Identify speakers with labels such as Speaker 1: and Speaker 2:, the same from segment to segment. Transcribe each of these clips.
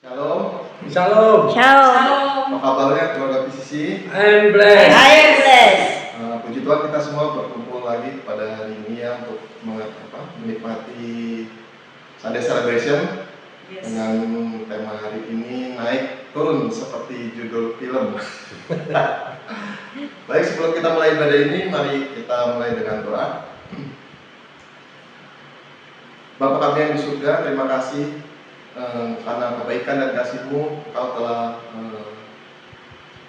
Speaker 1: Shalom.
Speaker 2: Shalom.
Speaker 3: Shalom.
Speaker 1: Apa kabarnya keluarga PCC?
Speaker 2: I am blessed.
Speaker 3: I am blessed.
Speaker 1: Puji Tuhan kita semua berkumpul lagi pada hari ini ya untuk menikmati Sunday Celebration dengan tema hari ini naik turun seperti judul film. Baik, sebelum kita mulai ibadah ini, mari kita mulai dengan doa. Bapa kami yang di surga, terima kasih karena kebaikan dan kasih-Mu, Engkau telah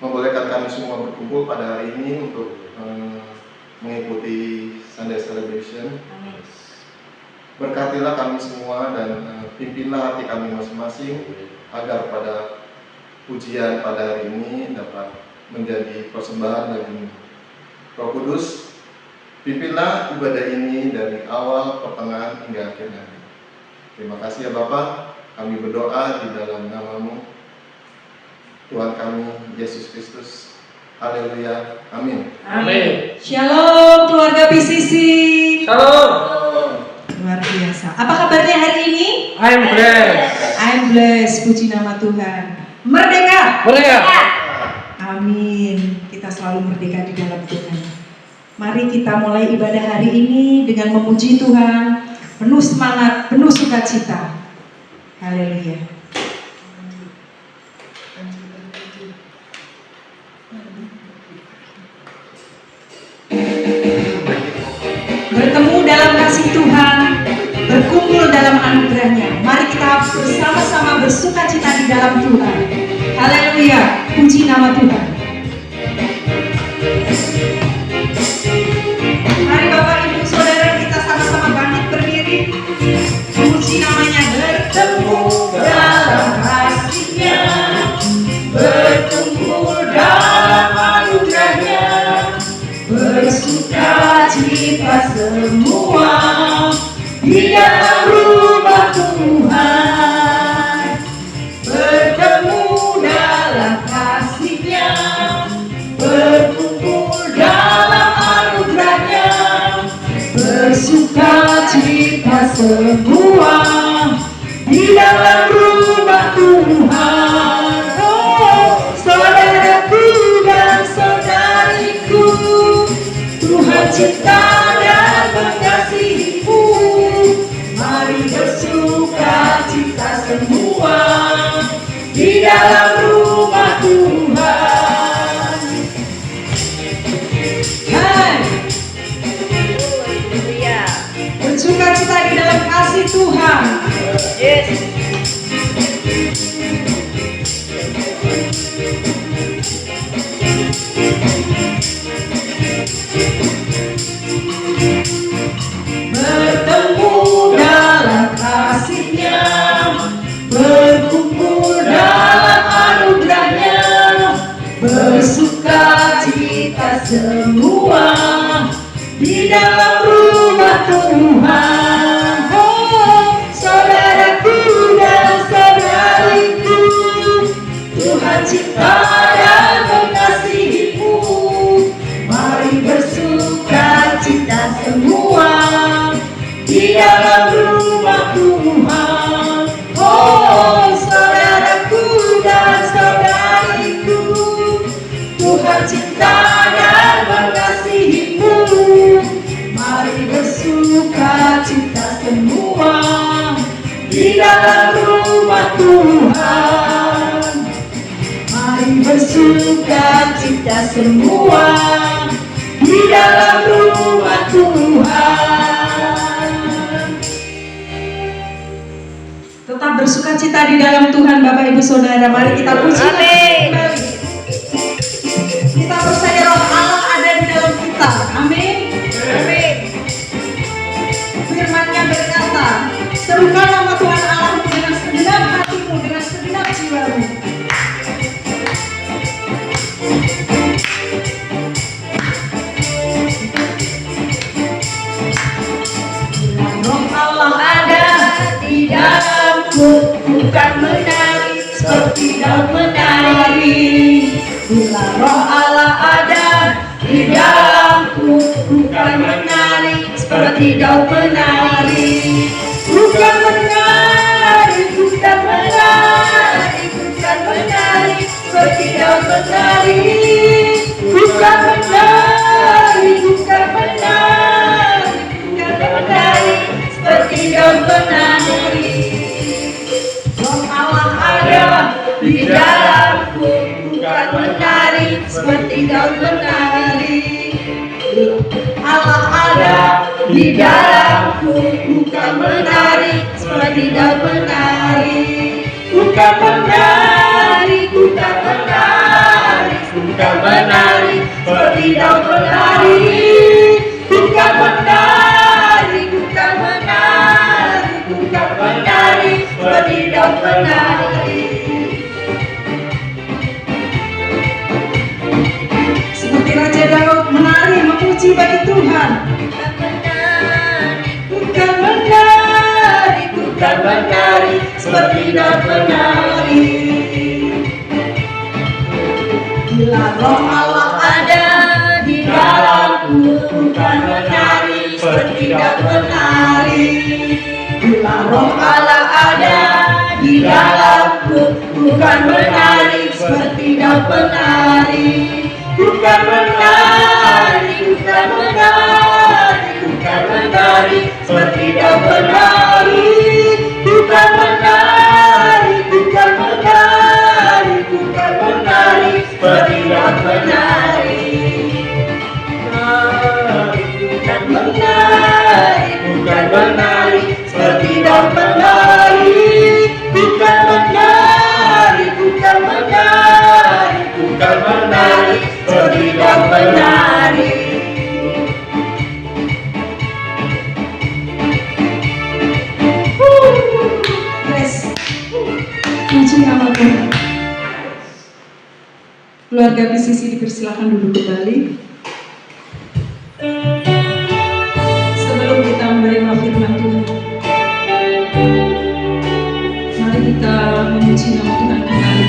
Speaker 1: membolehkan kami semua berkumpul pada hari ini untuk mengikuti Sunday Celebration.
Speaker 3: Amin.
Speaker 1: Berkatilah kami semua dan pimpinlah hati kami masing-masing agar pada pujian pada hari ini dapat menjadi persembahan dari Roh Kudus. Pimpinlah ibadah ini dari awal, pertengahan hingga akhir nanti. Terima kasih ya Bapak. Kami berdoa di dalam nama-Mu, Tuhan kami Yesus Kristus. Haleluya. Amin.
Speaker 3: Amin.
Speaker 4: Shalom keluarga PCC.
Speaker 2: Shalom.
Speaker 4: Luar biasa. Apa kabarnya hari ini?
Speaker 2: I am blessed.
Speaker 4: I'm blessed. Puji nama Tuhan. Merdeka.
Speaker 2: Merdeka.
Speaker 4: Amin. Kita selalu merdeka di dalam Tuhan. Mari kita mulai ibadah hari ini dengan memuji Tuhan, penuh semangat, penuh sukacita. Haleluya. Bertemu dalam kasih Tuhan, berkumpul dalam anugerahnya. Mari kita bersama-sama bersukacita di dalam Tuhan. Haleluya, puji nama Tuhan. Mari Bapak Ibu Saudara kita sama-sama bangkit berdiri, memuji namanya. Bertemu dalam kasih-Nya, berkumpul dalam anugerahnya, bersukacita semua di dalam rumah Tuhan. Bertemu dalam kasih-Nya, berkumpul dalam anugerahnya, bersukacita semua di dalam rumah Tuhan. Oh, saudaraku dan saudariku, Tuhan cinta dan mengasihi-Mu. Mari bersukacita semua di dalam rumah Tuhan. Hai,
Speaker 3: Haleluya.
Speaker 4: bersukacita di dalam kasih Tuhan.
Speaker 3: Yes.
Speaker 4: Bertemu dalam kasih-Nya, berkumpul dalam anugerahnya, bersukacita semua di dalam rumah Tuhan. Oh, saudaraku dan saudariku, Tuhan cinta dan mengasihi-Mu. Mari bersukacita semua di dalam rumah Tuhan. Oh, saudaraku dan saudariku, Tuhan cinta dan mengasihi-Mu. Mari bersukacita semua di dalam rumah Tuhan. Mari bersukacita semua di dalam rumah Tuhan. Tetap bersukacita di dalam Tuhan Bapak Ibu Saudara. Mari kita puji
Speaker 3: Amin.
Speaker 4: kembali. Kita percaya Roh Allah ada di dalam kita. Amin.
Speaker 3: Amin.
Speaker 4: Firman-Nya berkata, serukan nama Tuhan Allahmu dengan segenap hatimu, dengan segenap jiwamu. Roh Allah ada di dalamku, bukan menari seperti daun menari. Bila Roh Allah ada di dalamku, bukan menari seperti daun menari. Bukan menari, bukan menari. di dalamku, bukan menari seperti daun menari, bukan menari, bukan menari, bukan menari seperti daun menari, bukan menari, bukan menari, bukan menari seperti daun menari. Seperti Raja Daud menari memuji bagi Tuhan. Bukan menari, bukan menari seperti daun menari. Bila Roh Allah ada di dalamku, bukan menari seperti daun menari. Bila Roh Allah ada di dalamku, bukan menari seperti daun menari. Bukan menari, bukan menari, bukan menari seperti daun menari. Bukan menari, bukan menari, bukan menari seperti daun menari. Bukan menari, bukan menari seperti daun menari. Bukan menari, bukan menari, bukan menari seperti daun menari. Yes. Puji nama Tuhan. Keluarga PCC dipersilakan duduk kembali. Sebelum kita menerima firman Tuhan, mari kita memuji nama Tuhan kembali.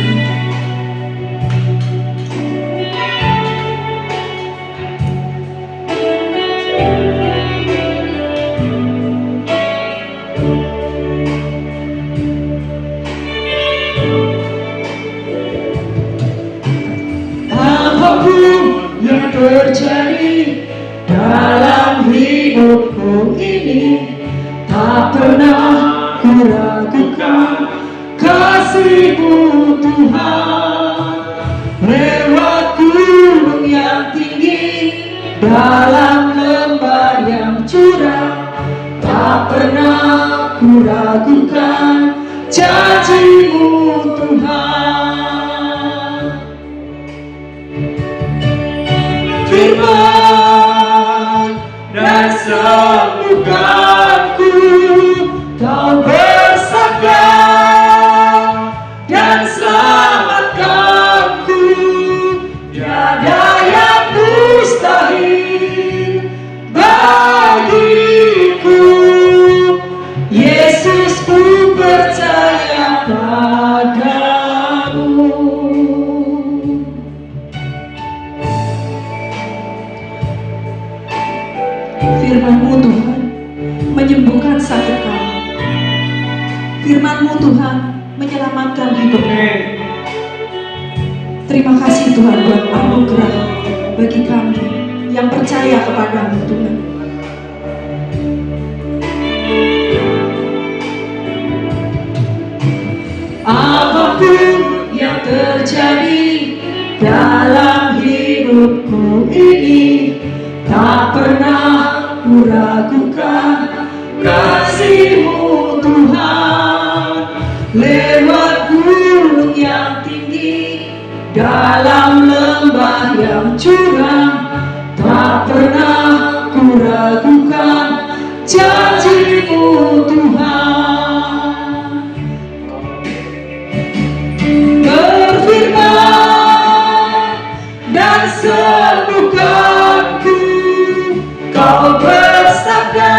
Speaker 4: Apapun yang terjadi dalam hidupku ini, tak pernah ku ragukan kasih-Mu Tuhan. Lewat gunung yang tinggi, dalam lembah yang curam, tak pernah ku ragukan janji-Mu Tuhan. Firman dan sembuhkanku, Kau bersabda dan selamatkanku. Tiada yang mustahil bagiku. Yesus, ku percaya padamu. Firman-Mu Tuhan menyembuhkan sakit kami. Firman-Mu Tuhan menyelamatkan hidup kami. Terima kasih Tuhan buat anugerah bagi kami yang percaya kepada-Mu Tuhan. Apapun yang terjadi dalam hidupku ini, tak pernah ku ragukan kasih-Mu Tuhan. Lewat gunung yang tinggi, dalam lembah yang curam, tak pernah ku ragukan janji-Mu Tuhan. Berfirman dan sembuhkanku, Kau bersabda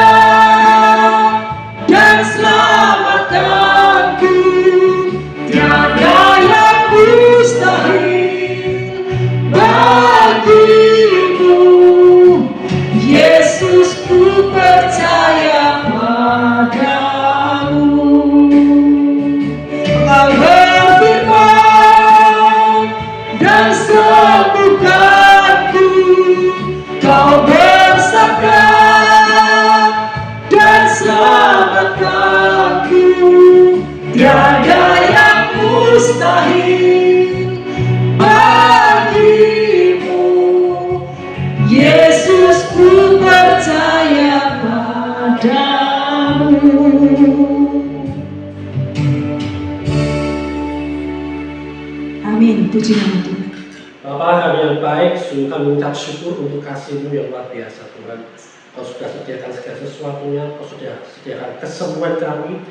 Speaker 4: dan selamatkanku. Tiada yang mustahil bagimu. Yesus, ku percaya padamu. Kau berfirman dan sembuhkanku. Kau bersabda dan selamatkanku. Tiada yang mustahil bagimu. Yesus, ku percaya padamu. Dipuji nama Tuhan.
Speaker 5: Bapa kami yang baik, sungguh kami mengucap syukur untuk kasih-Mu yang luar biasa Tuhan. Kau sudah sediakan segala sesuatunya, Kau sudah sediakan kesembuhan kami,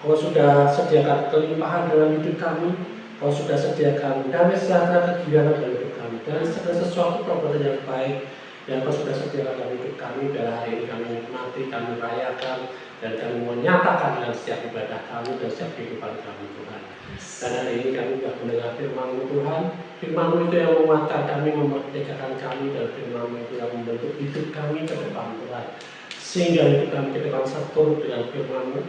Speaker 5: Kau sudah sediakan kelimpahan dalam hidup kami, Kau sudah sediakan damai sejahtera kegiatan dalam hidup kami, dan segala sesuatu perbuatan yang baik yang Kau sudah sediakan dalam hidup kami. Dan hari ini kami nikmati, kami rayakan, dan kami menyatakan dalam setiap ibadah kami dan setiap kehidupan kami Tuhan. Dan hari ini kami sudah mendengar firman-Mu Tuhan. Firman-Mu itu yang menguatkan kami, memerdekakan kami, dan firman-Mu itu yang membentuk hidup kami ke depan Tuhan. Sehingga hidup kami ke depan seturut dengan firman-Mu,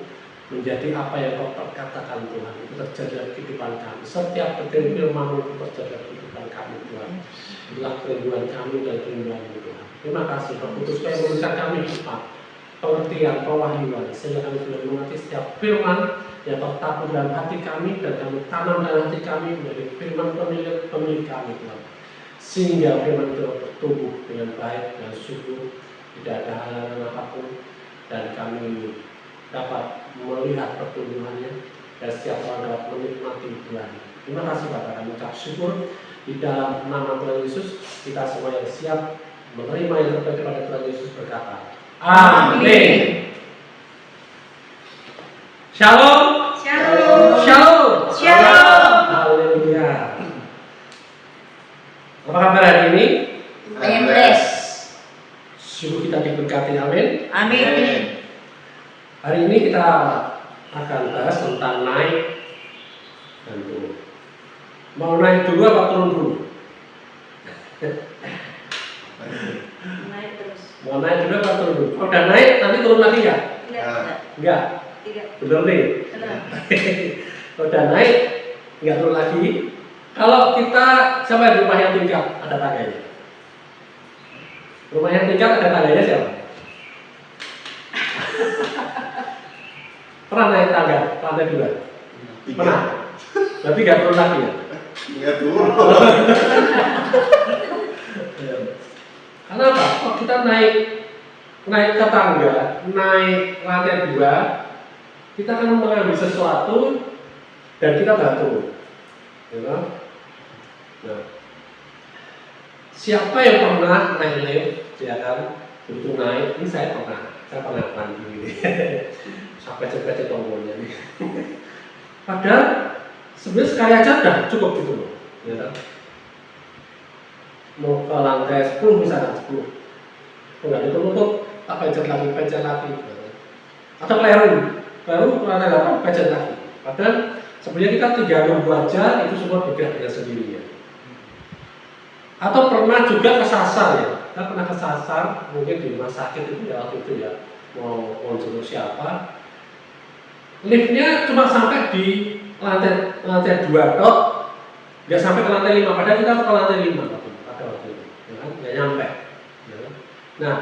Speaker 5: menjadi apa yang Kau perkatakan Tuhan. Itu terjadi dalam kehidupan kami. Setiap detik firman-Mu itu terjadi dalam kehidupan kami Tuhan. Itulah kerinduan kami dan kerinduan-Mu Tuhan. Terima kasih Roh Kudus yang memberikan kami hikmat, pengertian, pewahyuan, sehingga kami boleh mengerti setiap firman yang Kau tabur dalam hati kami, dan kami tanam dalam hati kami menjadi firman pemilik kami Tuhan. Sehingga firman itu bertumbuh dengan baik dan subur, tidak ada halangan apapun, dan kami dapat melihat pertumbuhannya, dan setiap orang dapat menikmati Tuhan. Terima kasih Bapak, kami ucap syukur di dalam nama Tuhan Yesus. Kita semua yang siap menerima yang terbaik kepada Tuhan Yesus berkata, Amin. Shalom.
Speaker 3: Shalom.
Speaker 5: Shalom.
Speaker 3: Shalom.
Speaker 5: Haleluya. Apa kabar hari ini?
Speaker 3: I am blessed.
Speaker 5: Sungguh kita diberkati, amin.
Speaker 3: Amin.
Speaker 5: Hari ini kita akan bahas tentang naik dan turun. Mau naik dulu apa turun dulu?
Speaker 3: Naik terus.
Speaker 5: Mau naik dulu apa turun dulu? Kalau udah naik, nanti turun lagi nggak?
Speaker 3: Enggak.
Speaker 5: Enggak.
Speaker 3: Tidak.
Speaker 5: Bener nih.
Speaker 3: Benar.
Speaker 5: Kalau udah naik, nggak turun lagi. Kalau kita sampai di rumah yang tingkat, ada tangganya. Rumah yang tingkat ada tangganya siapa? Pernah naik tangga, lantai 2? Pernah? Berarti nggak turun lagi ya?
Speaker 1: Nggak turun.
Speaker 5: Karena apa? Kalau kita naik ke tangga, naik lantai 2, kita akan mengambil sesuatu dan kita batu. Ya, nah, siapa yang pernah naik lift, ya kan? Begitu naik, ini saya pernah mandi ini. Sampai cepet tombolnya nih. Padahal sebenarnya sekali aja udah cukup gitu loh, ya kan? Mau ke lantai 10 misalnya 10, enggak ditutup, tak pencet lagi, gitu. Atau kleru ke lantai 8 pencet lagi. Padahal sebenarnya kita tinggal nunggu aja, itu semua bergerak dengan sendirinya. Atau pernah juga kesasar ya, kita pernah kesasar mungkin di rumah sakit itu ya, waktu itu ya, mau jemput siapa, liftnya cuma sampai di lantai 2 tok, nggak sampai ke lantai 5, padahal kita ke lantai 5 pada waktu itu, ya kan? Nggak nyampe. Ya kan? Nah,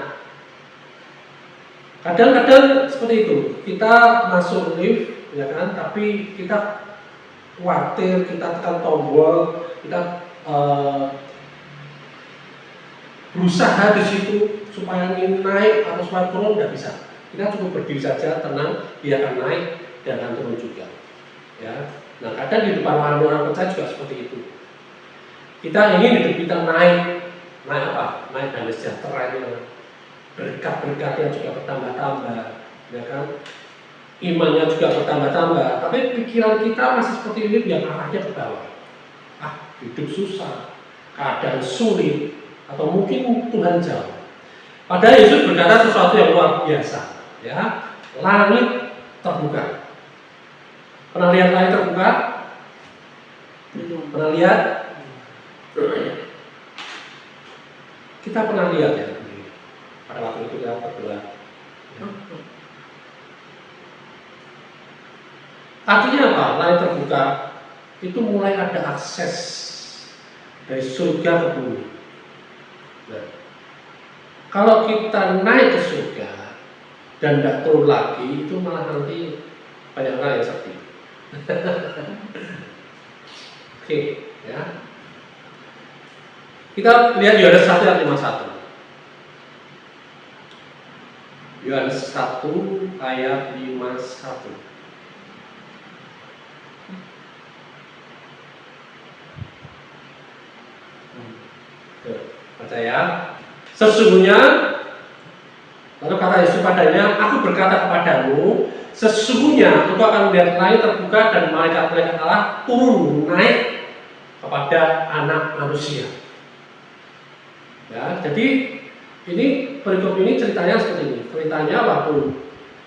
Speaker 5: kadang-kadang seperti itu, kita masuk lift, ya kan, tapi kita khawatir, kita tekan tombol, kita berusaha di situ supaya ingin naik atau supaya turun, nggak bisa. Kita cukup berdiri saja, tenang, dia akan naik dan akan turun juga. Ya, nah kadang di depan orang percaya juga seperti itu. Kita ingin hidup kita naik apa? Naik damai sejahtera, berkat-berkatnya juga bertambah-tambah, ya kan? Imannya juga bertambah-tambah, tapi pikiran kita masih seperti ini yang arahnya ke bawah. Hidup susah, keadaan sulit, atau mungkin Tuhan jauh. Padahal Yesus berkata sesuatu yang luar biasa, ya. Langit terbuka. Pernah lihat langit terbuka? Pernah lihat? Kita pernah lihat ya. Pada waktu itu kita berdoa. Artinya apa? Langit terbuka itu mulai ada akses dari surga ke bumi. Nah, kalau kita naik ke surga dan tidak turun lagi, itu malah nanti banyak orang yang sedih. Oke, ya. Kita lihat Yohanes 1 ayat 51. Yohanes 1 ayat 51. Baca ya. Sesungguhnya, lalu kata Yesus padanya, aku berkata kepadamu, sesungguhnya engkau akan melihat langit terbuka dan malaikat-malaikat Allah turun naik kepada anak manusia. Ya, jadi ini perikop ini ceritanya seperti ini. Ceritanya waktu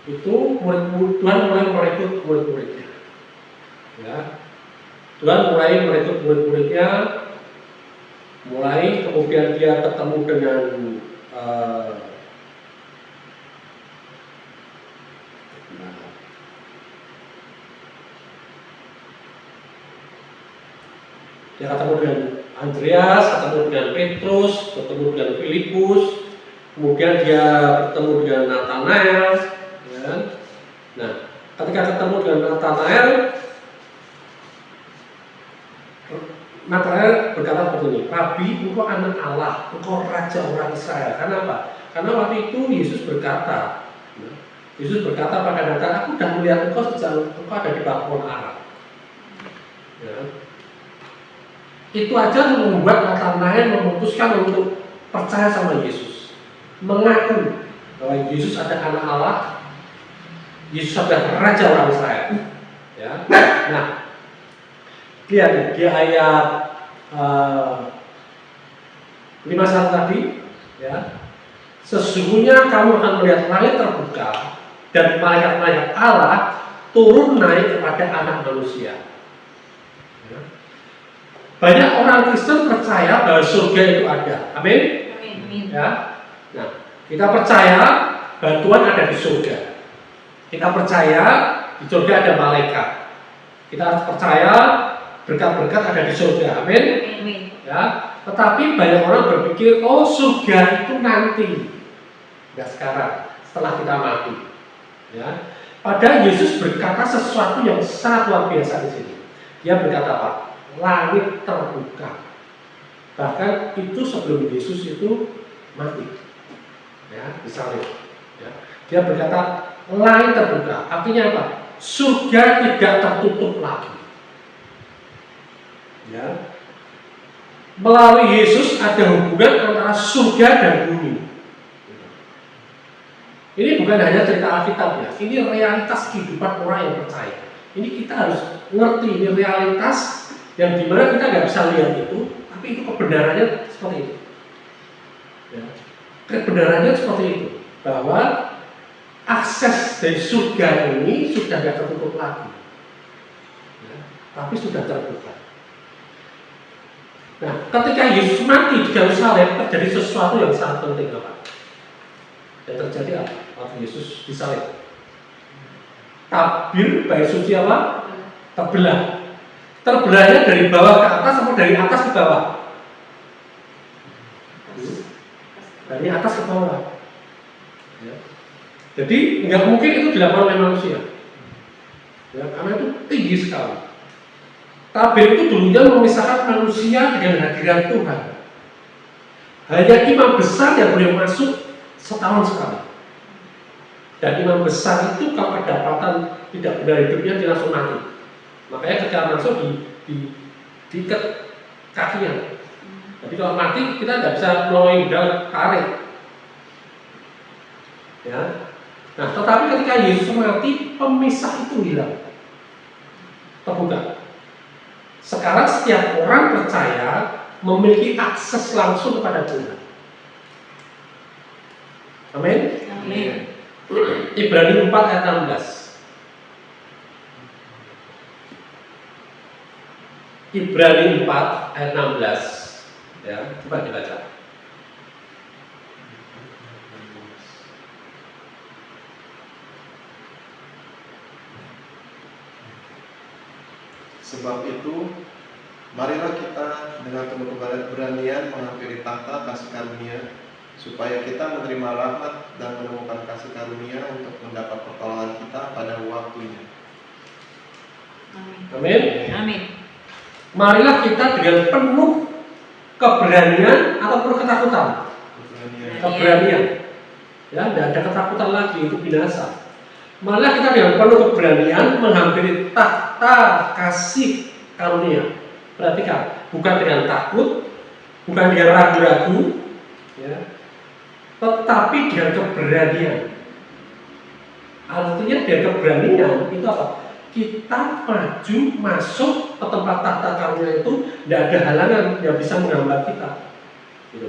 Speaker 5: itu Tuhan mulai merekrut murid-muridnya. Ya, Tuhan mulai merekrut murid-muridnya, mulai kemudian dia ketemu dengan dia ketemu dengan Andreas, ketemu dengan Petrus, ketemu dengan Filipus, kemudian dia bertemu dengan Nathanael. Ya. Nah, ketika ketemu dengan Nathanael berkata seperti ini, Rabi, engkau anak Allah, engkau raja orang Israel. Kenapa? Karena waktu itu Yesus berkata pada Nathanael, aku sudah melihat engkau sejak engkau ada di bawah pohon ara. Ya. Itu aja membuat Nathanael memutuskan untuk percaya sama Yesus, mengaku bahwa Yesus ada anak Allah, Yesus adalah raja orang Israel. Ya. Nah, lihat di ayat 51 tadi, ya. Sesungguhnya kamu akan melihat langit terbuka dan malaikat-malaikat Allah turun naik kepada anak manusia. Ya. Banyak orang Kristen percaya bahwa surga itu ada. Amin.
Speaker 3: Amin.
Speaker 5: Ya. Nah, kita percaya bahwa Tuhan ada di surga. Kita percaya di surga ada malaikat. Kita percaya berkat-berkat ada di surga. Amin.
Speaker 3: Amin.
Speaker 5: Ya. Tetapi banyak orang berpikir, oh surga itu nanti, nggak sekarang, setelah kita mati. Ya. Padahal Yesus berkata sesuatu yang sangat luar biasa di sini. Dia berkata apa? Langit terbuka. Bahkan itu sebelum Yesus itu mati, ya, disalib. Ya. Dia berkata langit terbuka. Artinya apa? Surga tidak tertutup lagi. Ya. Melalui Yesus ada hubungan antara surga dan bumi. Ini bukan hanya cerita Alkitab ya. Ini realitas kehidupan orang yang percaya. Ini kita harus ngerti ini realitas yang dimana kita nggak bisa lihat itu, tapi itu kebenarannya seperti itu. Ya. Kebenarannya seperti itu, bahwa akses dari surga ini sudah tidak tertutup lagi, ya, tapi sudah terbuka. Nah, ketika Yesus mati di kayu salib terjadi sesuatu yang sangat penting apa? Yang terjadi apa? Waktu Yesus disalib, tabir bait suci apa? Terbelah. Terbelahnya dari bawah ke atas atau dari atas ke bawah? Dari atas ke bawah. Ya. Jadi nggak mungkin itu dilakukan oleh manusia, ya, karena itu tinggi sekali. Tabir itu dulunya memisahkan manusia dengan hadirat Tuhan. Hanya imam besar yang boleh masuk setahun sekali. Dan imam besar itu kalau kedapatan tidak benar hidupnya dia langsung mati. Makanya ketika masuk diikat kakinya. Jadi kalau mati kita nggak bisa melalui udara tarik. Ya. Nah, tetapi ketika Yesus mati, pemisah itu hilang, terbuka. Sekarang setiap orang percaya memiliki akses langsung kepada Tuhan. Amin.
Speaker 3: Amin.
Speaker 5: Ibrani 4 ayat 16. Ibrani 4 ayat 16, ya, coba dibaca.
Speaker 1: Sebab itu, marilah kita dengan penuh keberanian menghampiri tahta kasih karunia, supaya kita menerima rahmat dan menemukan kasih karunia untuk mendapat pertolongan kita pada waktunya.
Speaker 5: Amin.
Speaker 3: Amin.
Speaker 5: Marilah kita dengan penuh keberanian atau penuh ketakutan. Keberanian. Ya, tidak ada ketakutan lagi, itu binasa. Marilah kita dengan penuh keberanian menghampiri tahta kasih karunia. Perhatikan, bukan dengan takut, bukan dengan ragu-ragu, ya, tetapi dengan keberanian. Artinya dengan keberanian itu apa? Kita maju masuk ke tempat tahta karunia itu, tidak ada halangan yang bisa menghambat kita. Gitu.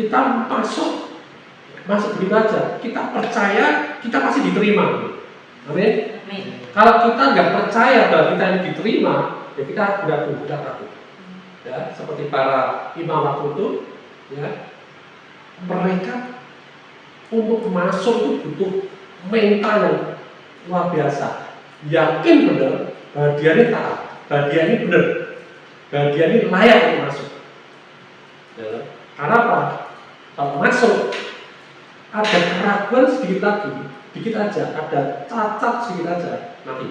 Speaker 5: Kita masuk begitu aja. Kita percaya, kita pasti diterima. Amin.
Speaker 3: Amin.
Speaker 5: Kalau kita nggak percaya bahwa kita ini diterima, ya kita ragu, kita takut. Ya, seperti para imam waktu itu, ya, mereka untuk masuk itu butuh mental yang luar biasa. Yakin benar bahwa dia ini taat, bahwa dia ini benar, bahwa dia ini layak untuk masuk. Ya. Karena apa? Kalau masuk ada keraguan sedikit lagi, dikit aja, ada cacat sedikit aja, mati.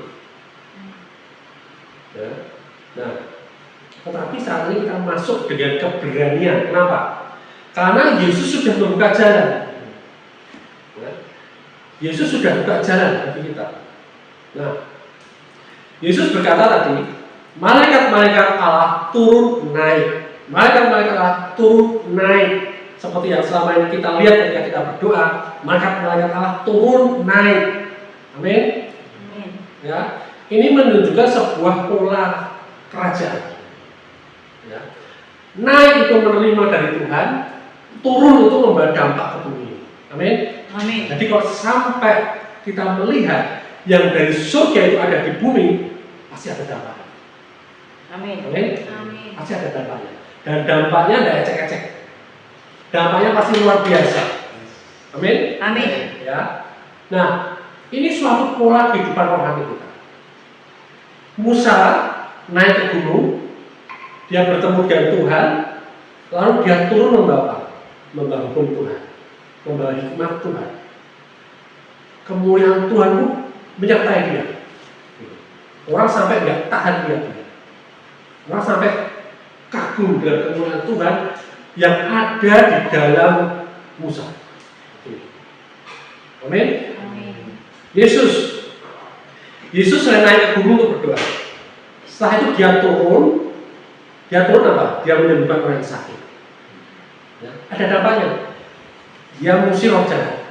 Speaker 5: Ya. Nah, tetapi saat ini kita masuk dengan keberanian. Kenapa? Karena Yesus sudah membuka jalan. Ya. Yesus sudah buka jalan bagi kita. Nah, Yesus berkata tadi, malaikat-malaikat Allah turun naik. Malaikat-malaikat Allah turun naik. Seperti yang selama ini kita lihat ketika kita berdoa, malaikat-malaikat Allah turun naik. Amin.
Speaker 3: Amin.
Speaker 5: Ya, ini menunjukkan sebuah pola kerajaan. Ya. Naik itu menerima dari Tuhan, turun itu membawa dampak ke bumi. Amin.
Speaker 3: Amin.
Speaker 5: Jadi kalau sampai kita melihat yang dari surga itu ada di bumi, pasti ada dampaknya.
Speaker 3: Amin.
Speaker 5: Amin.
Speaker 3: Amin.
Speaker 5: Pasti ada dampaknya. Dan dampaknya tidak ecek-ecek. Dampaknya pasti luar biasa. Amin.
Speaker 3: Amin.
Speaker 5: Ya. Nah, ini suatu pola kehidupan rohani kita. Musa naik ke gunung, dia bertemu dengan Tuhan, lalu dia turun membawa apa? Membawa hukum Tuhan, membawa hikmat Tuhan. Kemuliaan Tuhan itu menyertai dia. Orang sampai nggak tahan dia. Orang sampai kagum dengan kemuliaan Tuhan yang ada di dalam Musa. Amin.
Speaker 3: Amin.
Speaker 5: Yesus selain naik ke gunung untuk berdoa. Setelah itu dia turun apa? Dia menyembuhkan orang yang sakit. Ya, ada dampaknya. Dia mengusir roh jahat.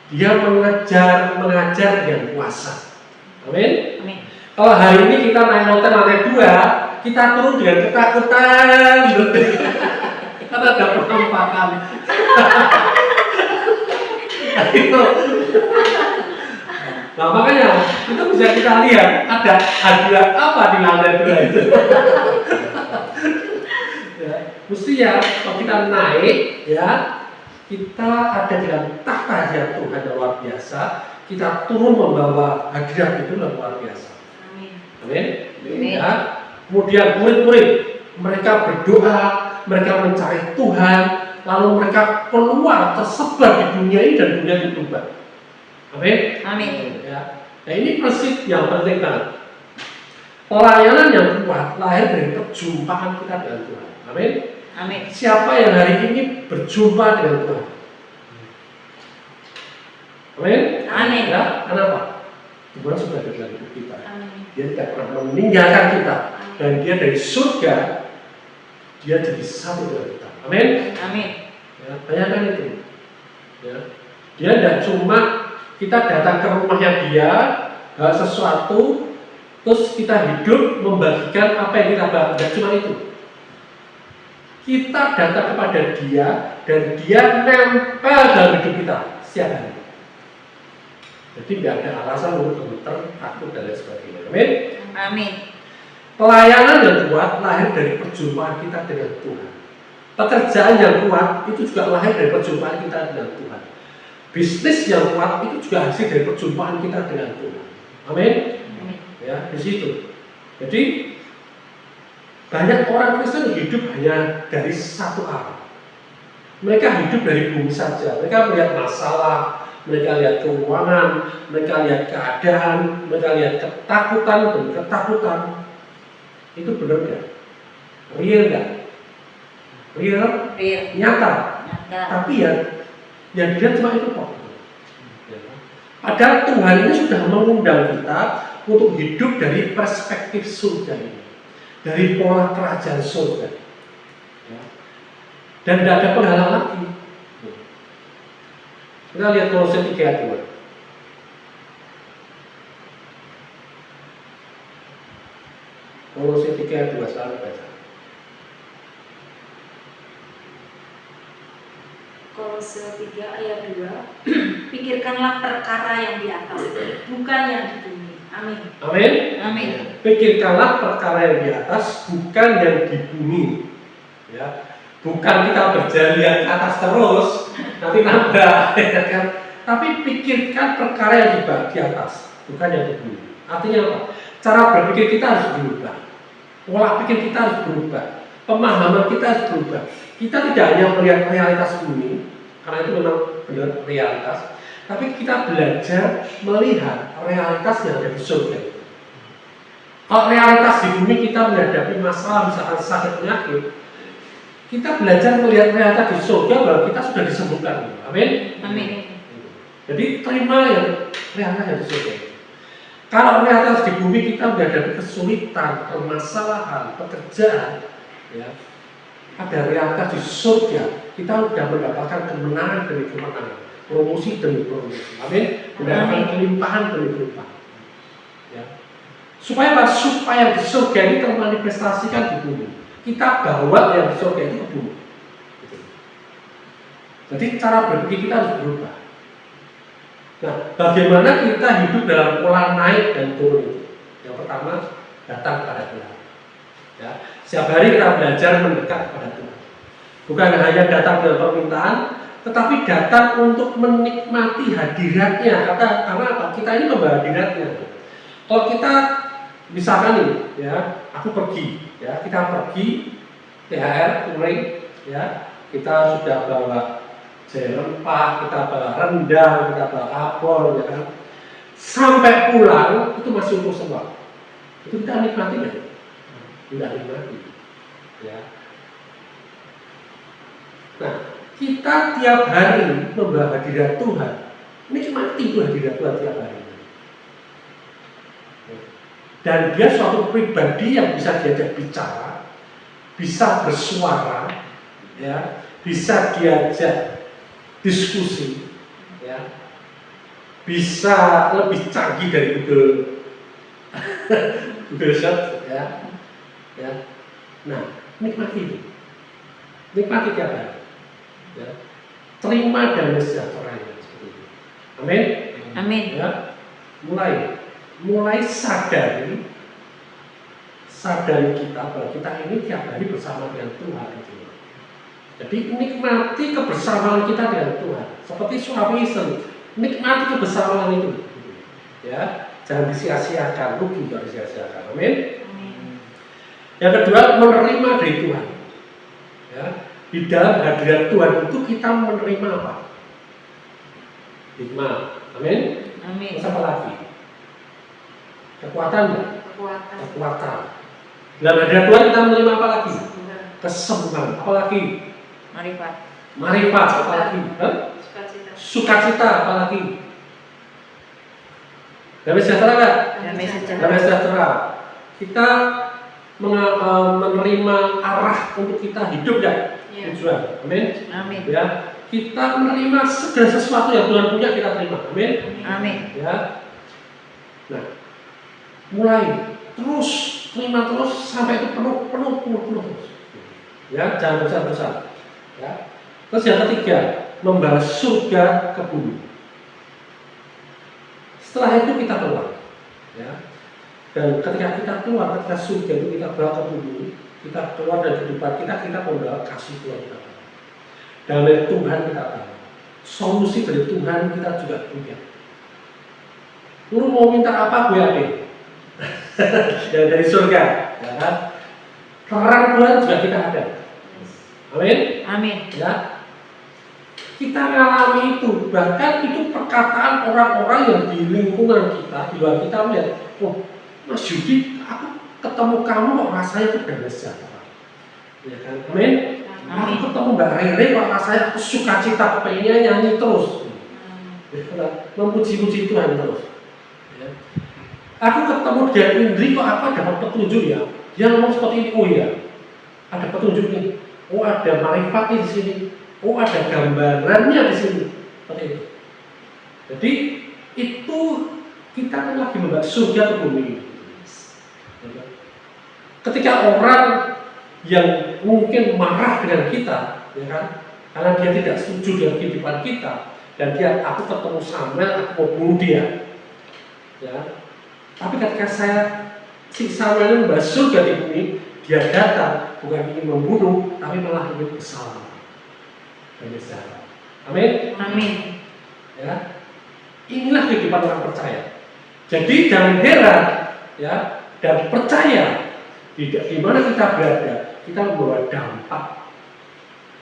Speaker 5: Dia mengajar dengan kuasa. Amin.
Speaker 3: Amin.
Speaker 5: Kalau hari ini kita naik mountain lantai 2, kita turun dengan ketakutan. Karena ada penampakan. Nah makanya itu bisa kita lihat ada hadiah apa di lantai 2 itu. Ya, mesti ya kalau kita naik ya kita ada dengan tahta hadirat Tuhan yang luar biasa. Kita turun membawa hadirat itu yang luar biasa.
Speaker 3: Amin.
Speaker 5: Amin.
Speaker 3: Amin.
Speaker 5: Ya. Kemudian murid-murid mereka berdoa, mereka mencari Tuhan, lalu mereka keluar tersebar di dunia ini dan dunia itu berubah. Amin.
Speaker 3: Amin.
Speaker 5: Ya. Nah ini prinsip yang penting banget. Pelayanan yang kuat lahir dari perjumpaan kita dengan Tuhan. Amin.
Speaker 3: Amin.
Speaker 5: Siapa yang hari ini berjumpa dengan Tuhan? Amin.
Speaker 3: Amin.
Speaker 5: Ya, kenapa? Tuhan sudah ada dalam hidup kita.
Speaker 3: Amin.
Speaker 5: Dia tidak pernah meninggalkan kita. Dan dia dari surga, dia jadi satu dengan kita. Amin.
Speaker 3: Amin.
Speaker 5: Ya, bayangkan itu. Ya. Dia tidak cuma kita datang ke rumahnya dia, hal sesuatu, terus kita hidup membagikan apa yang kita bahas. Tidak cuma itu. Kita datang kepada dia dan dia nempel dalam hidup kita setiap hari. Jadi tidak ada alasan untuk gemeter, takut dan lain sebagainya. Amin.
Speaker 3: Amin.
Speaker 5: Pelayanan yang kuat lahir dari perjumpaan kita dengan Tuhan. Pekerjaan yang kuat itu juga lahir dari perjumpaan kita dengan Tuhan. Bisnis yang kuat itu juga hasil dari perjumpaan kita dengan Tuhan. Amin.
Speaker 3: Amin.
Speaker 5: Ya, di situ. Jadi banyak orang Kristen hidup hanya dari satu arah. Mereka hidup dari bumi saja. Mereka melihat masalah, mereka lihat keuangan, mereka lihat keadaan, mereka lihat ketakutan dan ketakutan. Itu benar nggak? Real nggak? Real?
Speaker 3: Real.
Speaker 5: Nyata.
Speaker 3: Nyata.
Speaker 5: Tapi ya, yang dilihat cuma itu kok. Padahal Tuhan ini sudah mengundang kita untuk hidup dari perspektif surga ini. dari pola kerajaan surga. Ya. Dan tidak ada penghalang lagi. Kita lihat Kolose 3 ayat 2. Kolose 3 ayat 2, selalu baca.
Speaker 3: Kolose 3 ayat 2. Pikirkanlah perkara yang di atas, bukan yang di bumi. Amin.
Speaker 5: Amin.
Speaker 3: Amin.
Speaker 5: Pikirkanlah perkara yang di atas, bukan yang di bumi. Ya. Bukan kita berjalan ke atas terus, nanti nambah, ya kan? Tapi pikirkan perkara yang di atas, bukan yang di bumi. Artinya apa? Cara berpikir kita harus berubah, pola pikir kita harus berubah, pemahaman kita harus berubah. Kita tidak hanya melihat realitas bumi, karena itu memang benar realitas, tapi kita belajar melihat realitas yang ada di surga. Kalau realitas di bumi kita menghadapi masalah, misalkan sakit penyakit, kita belajar melihat realitas di surga bahwa kita sudah disembuhkan. Amin.
Speaker 3: Amin.
Speaker 5: Jadi terima yang realitas yang di surga. Kalau realitas di bumi kita menghadapi kesulitan, permasalahan, pekerjaan, ya, ada realitas di surga, kita sudah mendapatkan kemenangan demi kemenangan, promosi demi promosi. Amin. Mendapatkan kelimpahan demi kelimpahan. Ya. Supaya apa? Supaya di surga ini termanifestasikan di bumi. Kita bawa yang di surga itu ke bumi. Jadi cara berpikir kita harus berubah. Nah, bagaimana kita hidup dalam pola naik dan turun itu? Yang pertama, datang kepada Tuhan. Ya, setiap hari kita belajar mendekat kepada Tuhan. Bukan hanya datang dengan permintaan, tetapi datang untuk menikmati hadiratnya. Karena apa? Kita ini membawa hadiratnya. Kalau kita misalkan nih, ya, aku pergi, ya, kita pergi THR, touring, ya, kita sudah bawa rempah, kita bawa rendang, kita bawa apel, ya kan. Sampai pulang itu masih utuh semua. Itu kita nikmati ya? Tidak nikmati, ya. Nah, kita tiap hari membawa hadirat Tuhan, nikmati itu hadirat Tuhan tiap hari. Dan dia suatu pribadi yang bisa diajak bicara, bisa bersuara, ya, bisa diajak diskusi, ya, bisa lebih canggih dari Google Search, ya, ya. Nah, nikmati itu, nikmati tiap hari, ya. Terima damai sejahteranya seperti itu. Amin.
Speaker 3: Amin.
Speaker 5: Ya, mulai sadari kita bahwa kita ini tiap hari bersama dengan Tuhan. Jadi nikmati kebersamaan kita dengan Tuhan. Seperti suami istri, nikmati kebersamaan itu. Ya, jangan disia-siakan, rugi kalau disia-siakan. Amin. Yang kedua, menerima dari Tuhan. Ya, di dalam hadirat Tuhan itu kita menerima apa? Hikmah. Amin.
Speaker 3: Amin.
Speaker 5: Terus apa lagi? Kekuatan. Kekuatan. Dalam hadirat Tuhan kita menerima apa lagi? Kesembuhan. Apa lagi? Marifat. Apa lagi? Sukacita. Apa lagi? Damai sejahtera nggak? Damai sejahtera. Kita menerima arah untuk kita hidup ya. Tujuan. Amin.
Speaker 3: Amin.
Speaker 5: Ya. Kita menerima segala sesuatu yang Tuhan punya kita terima. Amin.
Speaker 3: Amin.
Speaker 5: Ya. Nah, mulai terus terima terus sampai itu penuh terus. Ya, jangan besar-besar. Ya. Terus yang ketiga, membawa surga ke bumi. Setelah itu kita keluar. Ya. Dan ketika kita keluar, ketika surga itu kita bawa ke bumi, kita keluar dari kehidupan kita membawa kasih Tuhan kita. Damai Tuhan kita tahu. Solusi dari Tuhan kita juga punya. Lu mau minta apa gue yakin? Dari surga, ya kan? Terang Tuhan juga kita ada. Amin.
Speaker 3: Amin.
Speaker 5: Ya. Kita mengalami itu, bahkan itu perkataan orang-orang yang di lingkungan kita, di luar kita melihat, oh, Mas Yudi, aku ketemu kamu kok rasanya itu damai sejahtera. Ya kan? Amin. Aku ketemu Mbak Rere kok rasanya aku sukacita, pengennya nyanyi terus. Memuji-muji Tuhan terus. Ya. Aku ketemu dengan Indri kok apa dapat petunjuk ya. Dia ngomong seperti ini, oh iya, ada petunjuk nih, oh ada marifatnya di sini, oh ada gambarannya di sini, seperti itu. Jadi itu kita kan lagi membahas surga ke bumi. Ketika orang yang mungkin marah dengan kita, ya kan, karena dia tidak setuju dengan kehidupan kita, dan dia, aku ketemu Samuel, aku mau bunuh dia, ya. Tapi ketika si Samuel ini membahas surga di bumi, dia datang bukan ingin membunuh, tapi malah ingin bersama dan bersama. Amin.
Speaker 3: Amin.
Speaker 5: Ya, inilah kehidupan orang percaya. Jadi jangan heran, ya, dan percaya di mana kita berada, kita membawa dampak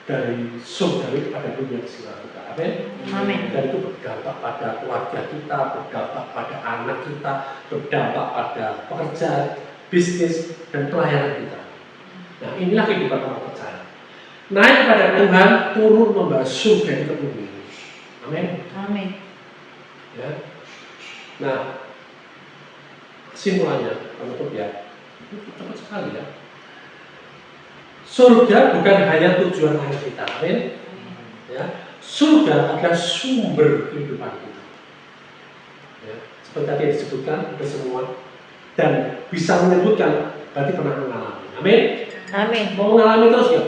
Speaker 5: dari surga pada dunia sekitar kita. Amin.
Speaker 3: Amin.
Speaker 5: Dan itu berdampak pada keluarga kita, berdampak pada anak kita, berdampak pada pekerjaan, bisnis, dan pelayanan kita. Nah, inilah kehidupan orang percaya. Naik pada Tuhan, turun membahas surga di bumi. Amin.
Speaker 3: Amin.
Speaker 5: Ya. Nah, kesimpulannya, penutup ya, itu cepat sekali ya. Surga bukan hanya tujuan akhir kita, amin. Ya, surga adalah sumber kehidupan kita. Ya, seperti tadi disebutkan ada semua dan bisa menyebutkan berarti pernah mengalami, amin.
Speaker 3: Amin.
Speaker 5: Mau mengalami terus ya?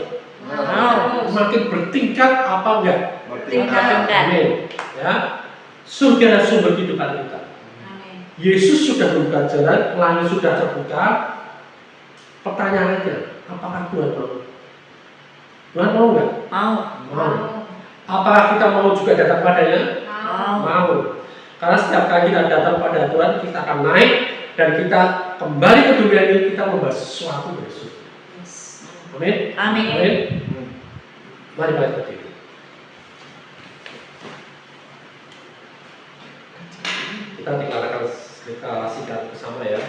Speaker 3: Mau.
Speaker 5: Makin bertingkat apa enggak?
Speaker 3: Tingkat.
Speaker 5: Amin. Ya, surga adalah sumber kehidupan kita.
Speaker 3: Amin.
Speaker 5: Yesus sudah membuka jalan, langit sudah terbuka. Pertanyaannya, apakah Tuhan mau? Tuhan mau nggak?
Speaker 3: Mau.
Speaker 5: Mau. Apakah kita mau juga datang padanya?
Speaker 3: Mau.
Speaker 5: Mau. Karena setiap kali kita datang pada Tuhan, kita akan naik dan kita kembali ke dunia ini, kita membahas sesuatu dari surga. Amin.
Speaker 3: Amin.
Speaker 5: Amin. Mari berdiri. Kita deklarasikan bersama ya.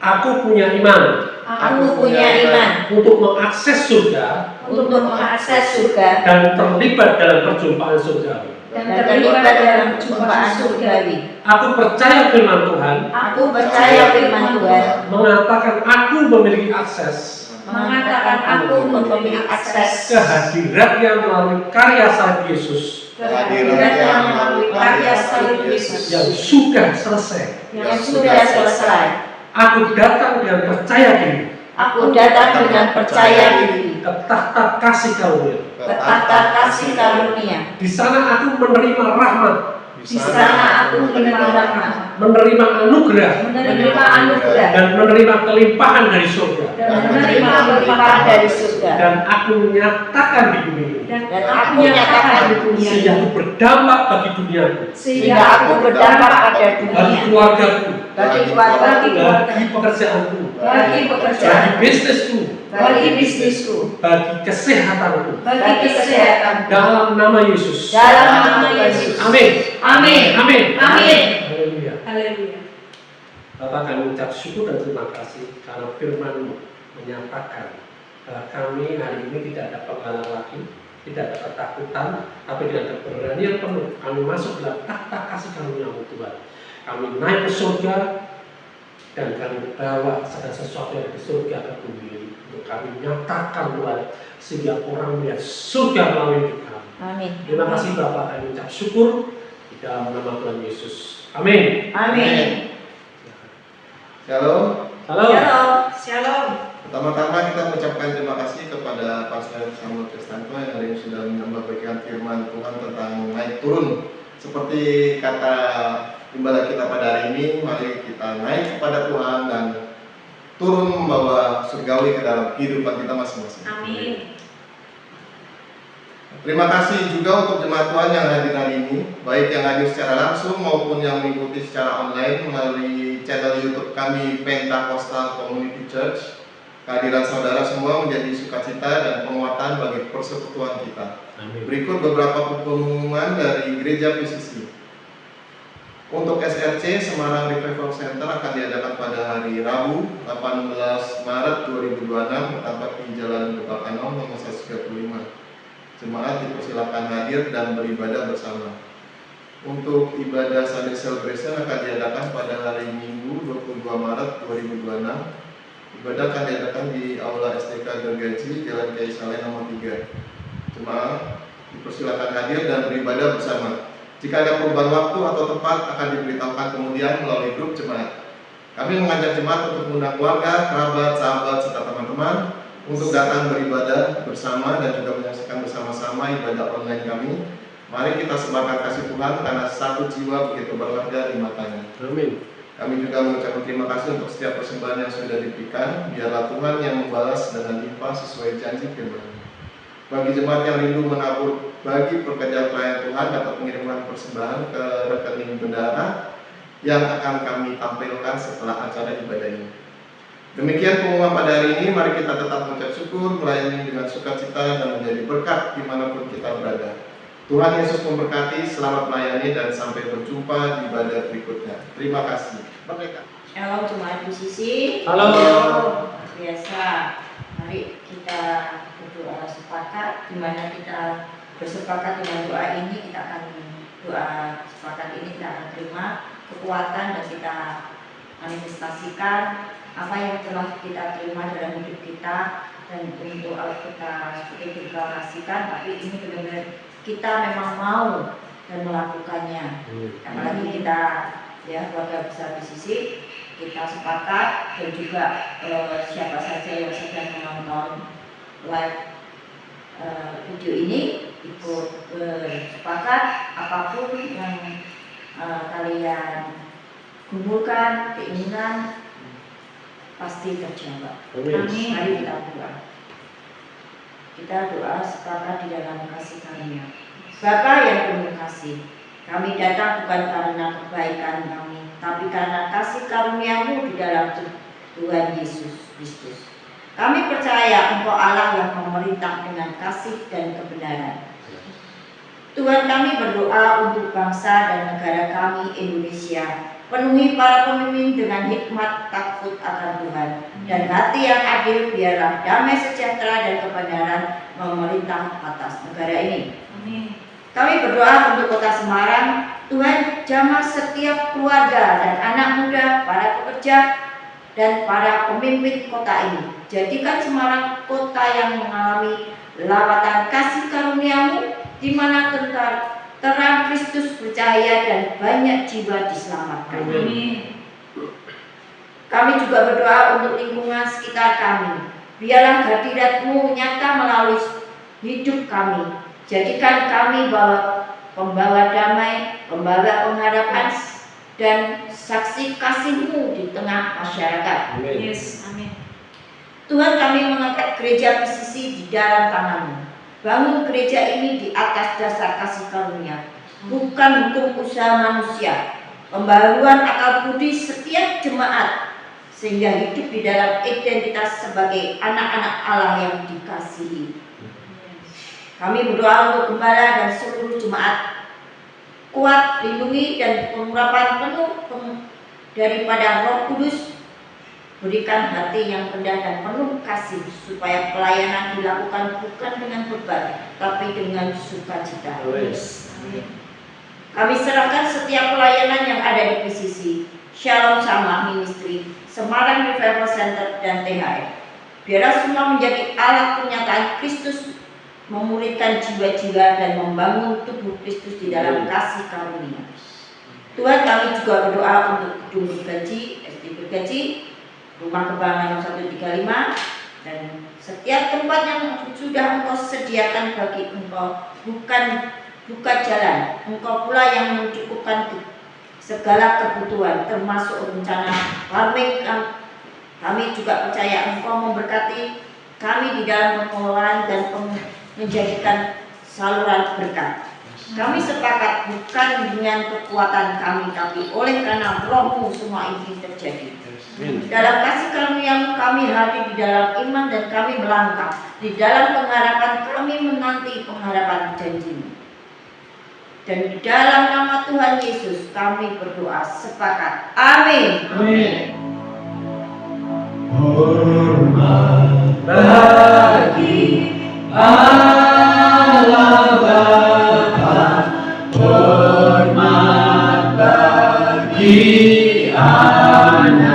Speaker 5: Aku punya iman.
Speaker 3: Aku punya iman
Speaker 5: Untuk mengakses surga
Speaker 3: untuk mengakses surga
Speaker 5: dan terlibat dalam perjumpaan surgawi.
Speaker 3: dan terlibat dalam perjumpaan surgawi.
Speaker 5: Aku percaya firman Tuhan
Speaker 3: Aku percaya firman Tuhan
Speaker 5: mengatakan aku memiliki akses
Speaker 3: mengatakan aku memiliki akses
Speaker 5: kehadiran yang melalui karya salib Yesus
Speaker 3: kehadiran yang melalui karya salib Yesus
Speaker 5: yang sudah selesai.
Speaker 3: yang sudah selesai.
Speaker 5: Aku datang dengan percaya diri
Speaker 3: Aku datang dengan percaya diri
Speaker 5: ke tahta kasih karunia.
Speaker 3: ke tahta kasih karunia.
Speaker 5: Di sana aku menerima rahmat,
Speaker 3: Di sana aku menerima rahmat,
Speaker 5: menerima anugerah,
Speaker 3: menerima anugerah,
Speaker 5: dan menerima kelimpahan dari surga.
Speaker 3: dan menerima kelimpahan dari surga.
Speaker 5: Dan aku menyatakan di bumi ini
Speaker 3: Dan aku nyatakan di dunia
Speaker 5: sehingga aku berdampak bagi duniaku,
Speaker 3: sehingga aku berdampak pada
Speaker 5: bagi
Speaker 3: dunia,
Speaker 5: keluargaku,
Speaker 3: bagi keluargaku,
Speaker 5: bagi pekerjaanku,
Speaker 3: bagi
Speaker 5: bagi
Speaker 3: pekerjaan,
Speaker 5: bisnisku,
Speaker 3: bagi bisnisku,
Speaker 5: bagi kesehatanku.
Speaker 3: bagi kesehatan.
Speaker 5: Dalam nama Yesus.
Speaker 3: Dalam nama Yesus.
Speaker 5: Amin.
Speaker 3: Amin.
Speaker 5: Amin.
Speaker 3: Amin.
Speaker 5: Haleluya.
Speaker 3: Haleluya.
Speaker 5: Bapak, kami mengucap syukur dan terima kasih karena firman-Mu menyatakan bahwa kami hari ini tidak ada penghalang lagi, tidak ada ketakutan, tapi dengan keberanian penuh kami masuk dalam tahta kasih karunia-Mu Tuhan. Kami naik ke surga dan kami bawa segala sesuatu yang di surga ke bumi ini untuk kami nyatakan Tuhan sehingga orang melihat surga melalui hidup kami.
Speaker 3: Amin.
Speaker 5: Terima kasih Bapak, kami mengucap syukur di dalam nama Tuhan Yesus. Amin.
Speaker 3: Amin.
Speaker 1: Shalom.
Speaker 5: Halo.
Speaker 3: Shalom. Shalom.
Speaker 1: Pertama-tama kita mengucapkan terima kasih kepada Pastor Samuel Kristanto yang hari ini sudah menyampaikan firman Tuhan tentang naik turun. Seperti kata gembala kita pada hari ini, mari kita naik kepada Tuhan dan turun membawa surgawi ke dalam kehidupan kita masing-masing.
Speaker 3: Amin.
Speaker 1: Terima kasih juga untuk jemaat Tuhan yang hadir hari ini, baik yang hadir secara langsung maupun yang mengikuti secara online melalui channel YouTube kami Pentecostal Community Church. Kehadiran saudara semua menjadi sukacita dan penguatan bagi persekutuan kita.
Speaker 5: Amin.
Speaker 1: Berikut beberapa pengumuman dari Gereja PCC. Untuk SRC Semarang Revival Center akan diadakan pada hari Rabu 18 Maret 2026 bertempat di Jalan Gebakanon nomor 135. Jemaat dipersilakan hadir dan beribadah bersama. Untuk ibadah Sunday Celebration akan diadakan pada hari Minggu 22 Maret 2026. Ibadah akan diadakan di Aula STK Gergaji, Jalan Kiai Saleh nomor 3. Jemaah dipersilakan hadir dan beribadah bersama. Jika ada perubahan waktu atau tempat akan diberitahukan kemudian melalui grup jemaat. Kami mengajak jemaat untuk mengundang keluarga, kerabat, sahabat, serta teman-teman untuk datang beribadah bersama dan juga menyaksikan bersama-sama ibadah online kami. Mari kita sebarkan kasih Tuhan karena satu jiwa begitu berharga di matanya.
Speaker 5: Amin.
Speaker 1: Kami juga mengucapkan terima kasih untuk setiap persembahan yang sudah diberikan. Biarlah Tuhan yang membalas dengan limpah sesuai janji firman-Nya. Bagi jemaat yang rindu menabur bagi pekerjaan pelayanan Tuhan dapat mengirimkan persembahan ke rekening bendahara yang akan kami tampilkan setelah acara ibadah ini. Demikian pengumuman pada hari ini. Mari kita tetap mengucap syukur, melayani dengan sukacita dan menjadi berkat dimanapun kita berada. Tuhan Yesus memberkati, selamat melayani dan sampai berjumpa di ibadah berikutnya. Terima kasih. Merdeka.
Speaker 3: Shalom jemaat BCC.
Speaker 5: Halo.
Speaker 3: Biasa, mari kita berdoa sepakat. Di mana kita bersepakat dengan doa ini, kita akan doa sepakat ini kita akan terima kekuatan dan kita manifestasikan apa yang telah kita terima dalam hidup kita, dan untuk kita seperti deklarasikan, tapi ini benar-benar kita memang mau dan melakukannya. Apalagi kita ya keluarga besar BCC, kita sepakat dan juga siapa saja yang sedang menonton live video ini ikut sepakat apapun yang kalian kumpulkan keinginan pasti terjawab.
Speaker 5: Amin.
Speaker 3: Mari kita doa. Kita doa sepakat di dalam kasih karunia. Bapa yang penuh kasih, kami datang bukan karena kebaikan kami, tapi karena kasih karunia-Mu di dalam Tuhan Yesus Kristus. Kami percaya Engkau Allah yang memerintah dengan kasih dan kebenaran. Tuhan, kami berdoa untuk bangsa dan negara kami Indonesia. Penuhi para pemimpin dengan hikmat takut akan Tuhan dan hati yang adil, biarlah damai sejahtera dan kebenaran memerintah atas negara ini.
Speaker 4: Amin.
Speaker 3: Kami berdoa untuk Kota Semarang. Tuhan, jamah setiap keluarga dan anak muda, para pekerja dan para pemimpin kota ini. Jadikan Semarang kota yang mengalami lawatan kasih karunia-Mu, di mana terang Kristus bercahaya dan banyak jiwa diselamatkan.
Speaker 5: Amin.
Speaker 3: Kami juga berdoa untuk lingkungan sekitar kami. Biarlah hadirat-Mu nyata melalui hidup kami. Jadikan kami pembawa damai, pembawa pengharapan, dan saksi kasih-Mu di tengah masyarakat.
Speaker 5: Amin.
Speaker 4: Yes, amin.
Speaker 3: Tuhan, kami mengangkat gereja PCC di dalam tangan-Mu. Bangun gereja ini di atas dasar kasih karunia, bukan hukum usaha manusia. Pembaruan akal budi setiap jemaat, sehingga hidup di dalam identitas sebagai anak-anak Allah yang dikasihi. Kami berdoa untuk gembala dan seluruh jemaat. Kuat, lindungi, dan pengurapan penuh daripada Roh Kudus. Berikan hati yang rendah dan penuh kasih, supaya pelayanan dilakukan bukan dengan beban, tapi dengan sukacita.
Speaker 5: Amin.
Speaker 3: Kami serahkan setiap pelayanan yang ada di PCC, Shalom Sama Ministry, Semarang Revival Center, dan THR. Biarlah semua menjadi alat penyataan Kristus, memulihkan jiwa-jiwa dan membangun tubuh Kristus di dalam kasih karunia. Tuhan, kami juga berdoa untuk gedung Gergaji, SD Gergaji, Rumah Kebanggaan 135, dan setiap tempat yang sudah Engkau sediakan bagi Engkau, buka jalan. Engkau pula yang mencukupkan segala kebutuhan, termasuk rencana farming. Kami juga percaya Engkau memberkati kami di dalam pengelolaan dan menjadikan saluran berkat. Kami sepakat bukan dengan kekuatan kami, tapi oleh karena Roh-Mu semua ini terjadi. Dalam kasih karunia-Mu kami hadir di dalam iman, dan kami melangkah di dalam pengharapan. Kami menanti pengharapan janji-Mu. Dan di dalam nama Tuhan Yesus kami berdoa sepakat. Amin.
Speaker 5: Amin.
Speaker 2: Hormat bagi Allah Bapa, hormat bagi anaknya,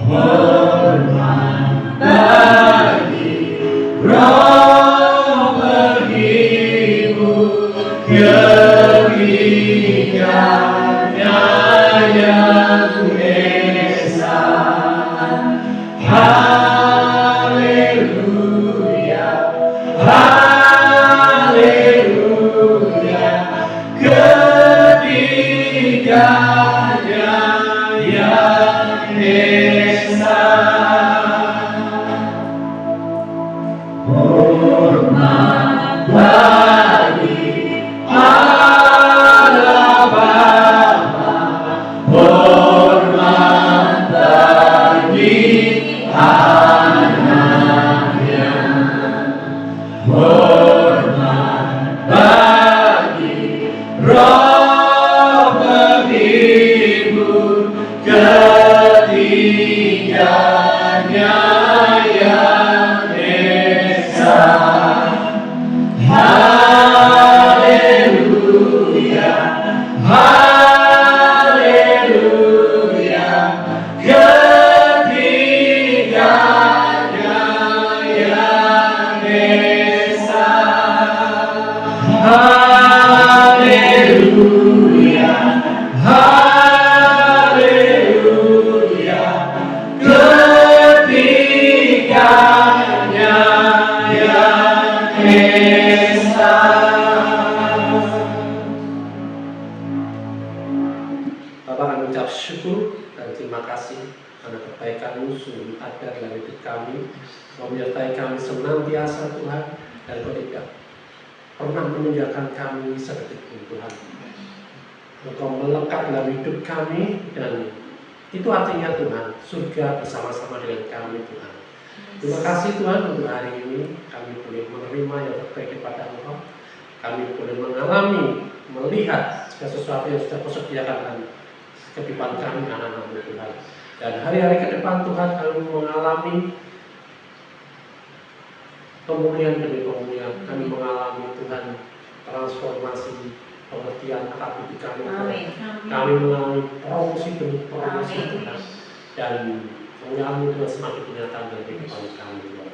Speaker 2: hormat bagi Roh penghibur kebaikannya yang esa. Haleluya, haleluya, ketiganya yang esa. Hormat bagi Allah Bapa, hormat bagi anaknya, hormat bagi Roh penghibur ketiganya yang esa. Haleluya, haleluya, ketiganya yang esa. Haleluya, haleluya, ketiganya yang esa.
Speaker 5: Bapak, kami ucap syukur dan terima kasih karena kebaikan-Mu sungguh ada dalam hidup kami, menyertai kami senantiasa Tuhan, dan Kau tidak pernah meninggalkan kami sedetik pun Tuhan. Engkau melekat dalam hidup kami, dan itu artinya Tuhan, surga bersama-sama dengan kami Tuhan. Terima kasih Tuhan untuk hari ini kami boleh menerima yang terbaik daripada Engkau. Kami boleh mengalami, melihat segala sesuatu yang sudah Kau sediakan dalam kehidupan kami anak-anak Tuhan. Dan hari-hari ke depan Tuhan kami mengalami pemulihan demi pemulihan. Kami mengalami Tuhan transformasi pengertian akal budi kami Tuhan. Kami mengalami promosi demi promosi Tuhan. Dan mengalami Tuhan semakin nyata dalam kehidupan kami Tuhan.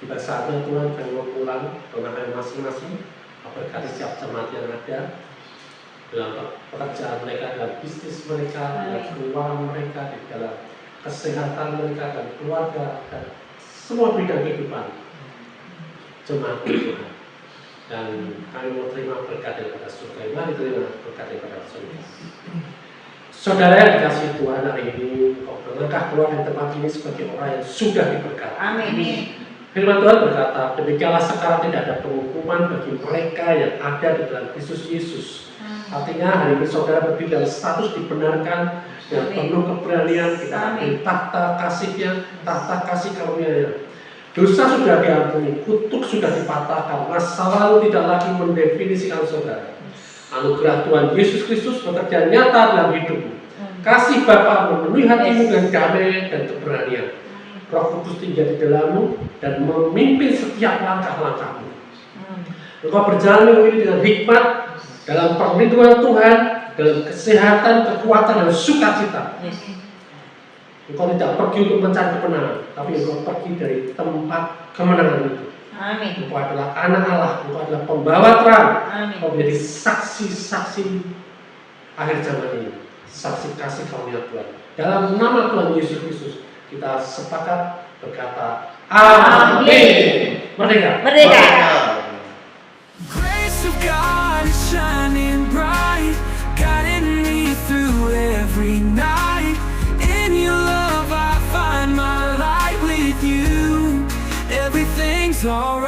Speaker 5: Tiba saatnya Tuhan kami mau pulang ke rumah masing-masing, berkati setiap jemaat yang ada dalam pekerjaan mereka, dalam bisnis mereka, dalam keuangan mereka, di dalam kesehatan mereka dan keluarga dan semua bidang kehidupan jemaat Tuhan. Dan kami mau terima berkat daripada surga. Mari terima berkat daripada surga. Saudara yang dikasihi Tuhan, hari ini kau melangkah keluar dari tempat ini sebagai orang yang sudah diberkati.
Speaker 3: Amin.
Speaker 5: Firman Tuhan berkata, demikianlah sekarang tidak ada penghukuman bagi mereka yang ada di dalam Kristus Yesus. Artinya hari ini saudara berdiri dalam status dibenarkan dan penuh keberanian kita ambil tahta kasihnya, tahta kasih karunia-Nya. Dosa sudah diampuni, kutuk sudah dipatahkan, masa lalu tidak lagi mendefinisikan saudara. Anugerah Tuhan Yesus Kristus bekerja nyata dalam hidupmu. Kasih Bapa memenuhi hatimu dengan damai dan keberanian. Roh Kudus tinggal di dalammu dan memimpin setiap langkah-langkahmu. Engkau berjalan minggu ini dengan hikmat, dalam perlindungan Tuhan, dalam kesehatan, kekuatan, dan sukacita. Engkau tidak pergi untuk mencari kemenangan, tapi engkau pergi dari tempat kemenangan itu.
Speaker 3: Amin.
Speaker 5: Engkau adalah anak Allah, engkau adalah pembawa terang.
Speaker 3: Amin.
Speaker 5: Engkau menjadi saksi-saksi akhir zaman ini, saksi kasih karunia Tuhan. Dalam nama Tuhan Yesus Kristus, kita sepakat berkata, Amin. Merdeka.
Speaker 3: Merdeka.
Speaker 2: Grace of God is shining bright, guiding me through every night. In your love I find my light with you. Everything's alright.